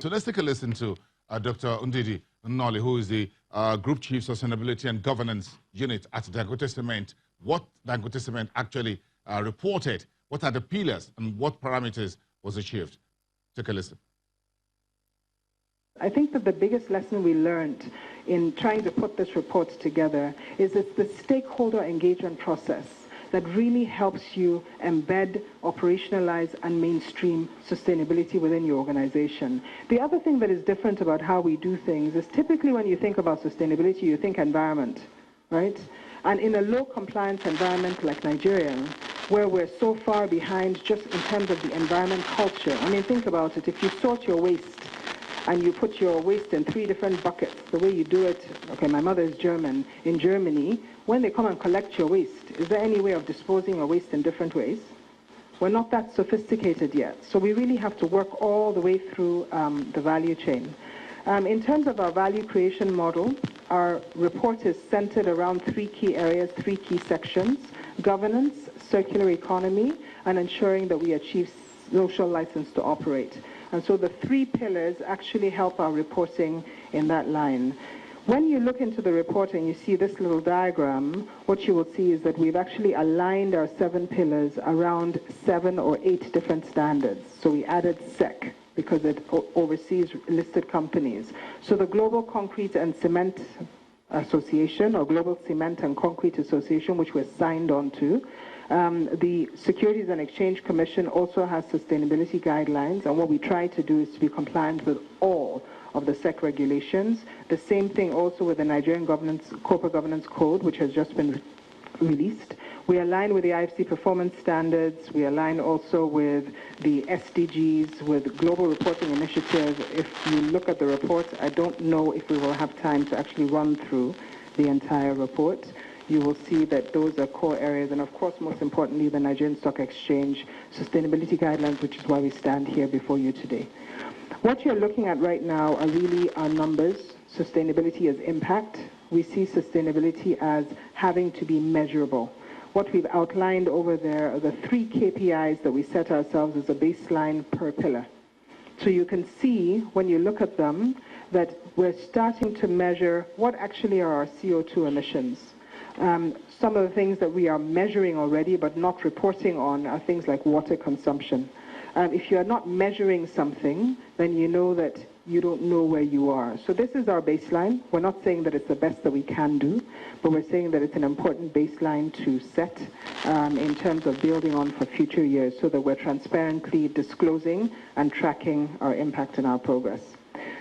So let's take a listen to Dr. Ndidi Nnoli, who is the Group Chief Sustainability and Governance Unit at Dangote Cement. What Dangote Cement actually reported, what are the pillars and what parameters was achieved. Take a listen. I think that the biggest lesson we learned in trying to put this report together is it's the stakeholder engagement process that really helps you embed, operationalize, and mainstream sustainability within your organization. The other thing that is different about how we do things is typically when you think about sustainability, you think environment, right? And in a low compliance environment like Nigeria, where we're so far behind just in terms of the environment culture. I mean, think about it. If you sort your waste and you put your waste in 3 different buckets, the way you do it, okay, my mother is German. In Germany, when they come and collect your waste, is there any way of disposing of waste in different ways? We're not that sophisticated yet. So we really have to work all the way through the value chain. In terms of our value creation model, our report is centered around 3 key areas, 3 key sections: governance, circular economy, and ensuring that we achieve social license to operate. And so the 3 pillars actually help our reporting in that line. When you look into the report and you see this little diagram, what you will see is that we've actually aligned our 7 pillars around 7 or 8 different standards. So we added SEC because it oversees listed companies. So the Global Concrete and Cement Association, or Global Cement and Concrete Association, which we're signed on to, the Securities and Exchange Commission also has sustainability guidelines, and what we try to do is to be compliant with all of the SEC regulations. The same thing also with the Nigerian Corporate Governance Code, which has just been released. We align with the IFC performance standards. We align also with the SDGs, with Global Reporting Initiative. If you look at the report, I don't know if we will have time to actually run through the entire report. You will see that those are core areas, and of course, most importantly, the Nigerian Stock Exchange sustainability guidelines, which is why we stand here before you today. What you're looking at right now are really our numbers. Sustainability as impact. We see sustainability as having to be measurable. What we've outlined over there are the 3 KPIs that we set ourselves as a baseline per pillar. So you can see when you look at them that we're starting to measure what actually are our CO2 emissions. Some of the things that we are measuring already but not reporting on are things like water consumption. If you are not measuring something, then you know that you don't know where you are. So this is our baseline. We're not saying that it's the best that we can do, but we're saying that it's an important baseline to set in terms of building on for future years so that we're transparently disclosing and tracking our impact and our progress.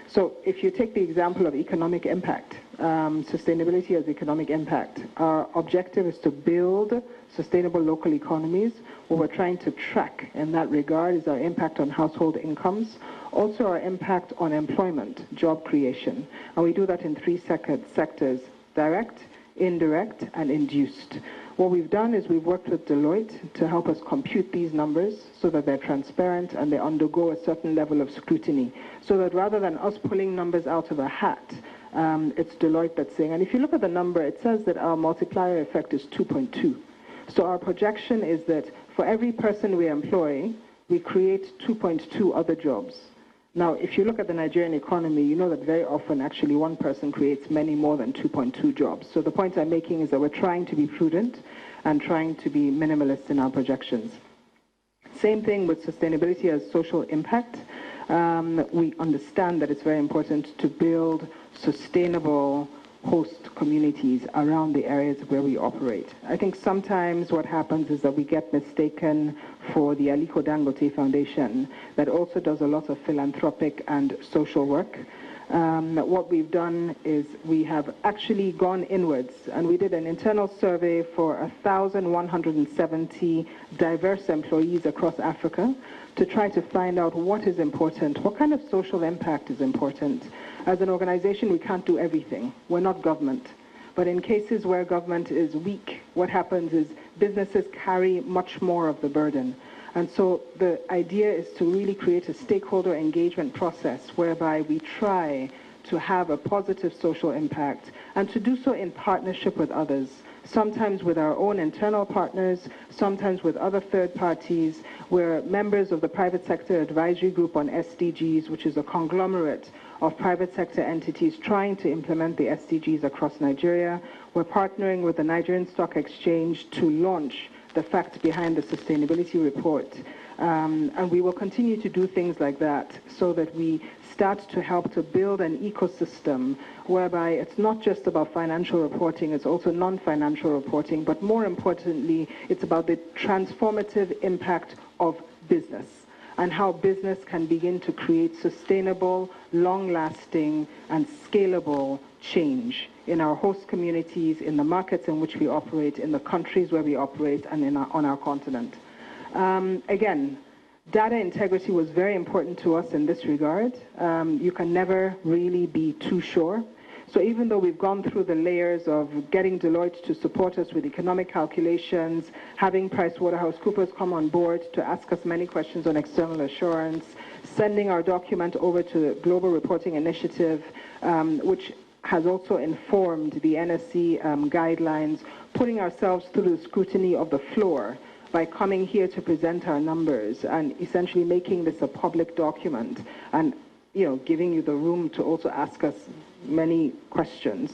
So if you take the example of economic impact, sustainability as economic impact, our objective is to build sustainable local economies. What we're trying to track in that regard is our impact on household incomes, also our impact on employment, job creation. And we do that in 3 sectors: direct, indirect, and induced. What we've done is we've worked with Deloitte to help us compute these numbers so that they're transparent and they undergo a certain level of scrutiny, so that rather than us pulling numbers out of a hat, it's Deloitte that's saying. And if you look at the number, it says that our multiplier effect is 2.2. So our projection is that for every person we employ, we create 2.2 other jobs. Now, if you look at the Nigerian economy, you know that very often actually one person creates many more than 2.2 jobs. So the point I'm making is that we're trying to be prudent and trying to be minimalist in our projections. Same thing with sustainability as social impact. We understand that it's very important to build sustainable host communities around the areas where we operate. I think sometimes what happens is that we get mistaken for the Aliko Dangote Foundation that also does a lot of philanthropic and social work. What we've done is we have actually gone inwards, and we did an internal survey for 1,170 diverse employees across Africa to try to find out what is important, what kind of social impact is important. As an organization, we can't do everything. We're not government. But in cases where government is weak, what happens is businesses carry much more of the burden. And so the idea is to really create a stakeholder engagement process whereby we try to have a positive social impact and to do so in partnership with others. sometimes with our own internal partners, sometimes with other third parties. We're members of the Private Sector Advisory Group on SDGs, which is a conglomerate of private sector entities trying to implement the SDGs across Nigeria. We're partnering with the Nigerian Stock Exchange to launch the facts behind the sustainability report. And we will continue to do things like that so that we start to help to build an ecosystem whereby it's not just about financial reporting, it's also non-financial reporting, but more importantly, it's about the transformative impact of business and how business can begin to create sustainable, long-lasting, and scalable change in our host communities, in the markets in which we operate, in the countries where we operate, and on our continent. Again, data integrity was very important to us in this regard. You can never really be too sure. So even though we've gone through the layers of getting Deloitte to support us with economic calculations, having PricewaterhouseCoopers come on board to ask us many questions on external assurance, sending our document over to Global Reporting Initiative, which has also informed the NSC guidelines, putting ourselves through the scrutiny of the floor by coming here to present our numbers and essentially making this a public document and giving you the room to also ask us many questions.